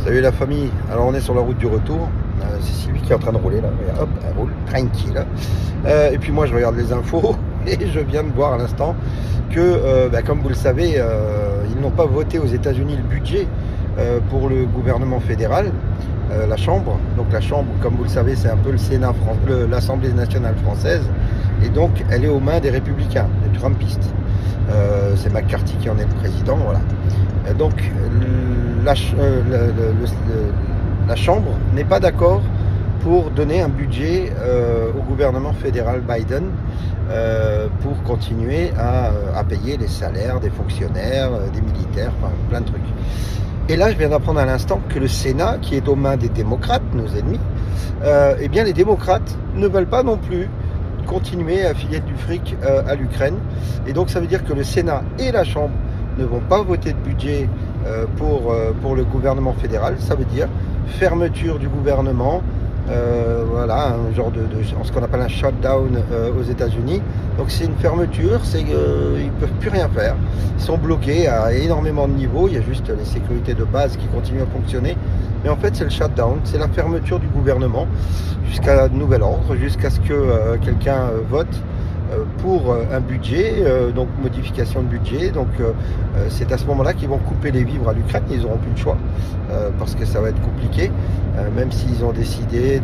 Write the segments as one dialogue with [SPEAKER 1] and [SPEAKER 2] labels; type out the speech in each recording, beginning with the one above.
[SPEAKER 1] Salut la famille, alors on est sur la route du retour, c'est Sylvie qui est en train de rouler là, regarde, hop, elle roule, tranquille. Et puis moi je regarde les infos et je viens de voir à l'instant que, comme vous le savez, ils n'ont pas voté aux États-Unis le budget pour le gouvernement fédéral, la Chambre. Donc la Chambre, comme vous le savez, c'est un peu le Sénat, l'Assemblée nationale française, et donc elle est aux mains des républicains, des trumpistes. C'est McCarthy qui en est le président, voilà. Donc la Chambre n'est pas d'accord pour donner un budget au gouvernement fédéral Biden pour continuer à payer les salaires des fonctionnaires, des militaires, enfin plein de trucs. Et là, je viens d'apprendre à l'instant que le Sénat, qui est aux mains des démocrates, nos ennemis, eh bien les démocrates ne veulent pas non plus continuer à filer du fric à l'Ukraine. Et donc ça veut dire que le Sénat et la Chambre ne vont pas voter de budget pour le gouvernement fédéral. Ça veut dire fermeture du gouvernement, voilà, un genre ce qu'on appelle un shutdown aux États-Unis. Donc c'est une fermeture, c'est qu'ils ne peuvent plus rien faire. Ils sont bloqués à énormément de niveaux. Il y a juste les sécurités de base qui continuent à fonctionner. Mais en fait, c'est le shutdown, c'est la fermeture du gouvernement jusqu'à nouvel ordre, jusqu'à ce que quelqu'un vote pour un budget, donc modification de budget. Donc c'est à ce moment-là qu'ils vont couper les vivres à l'Ukraine. Ils n'auront plus le choix parce que ça va être compliqué. Même s'ils ont décidé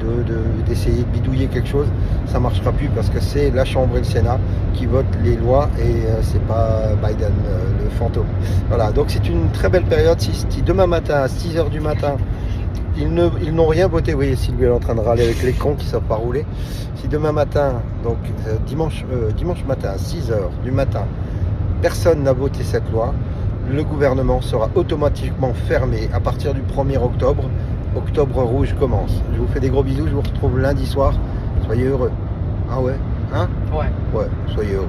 [SPEAKER 1] d'essayer de bidouiller quelque chose, ça ne marchera plus parce que c'est la Chambre et le Sénat qui votent les lois et c'est pas Biden, le fantôme. Voilà, donc c'est une très belle période. Si demain matin à 6h du matin, ils n'ont rien voté. Vous voyez, Sylvie est en train de râler avec les cons qui ne savent pas rouler. Si demain matin, donc dimanche matin à 6h du matin, personne n'a voté cette loi, le gouvernement sera automatiquement fermé à partir du 1er octobre. Octobre rouge commence. Je vous fais des gros bisous, je vous retrouve lundi soir. Soyez heureux. Ah ouais? Hein?
[SPEAKER 2] Ouais.
[SPEAKER 1] Ouais, soyez heureux.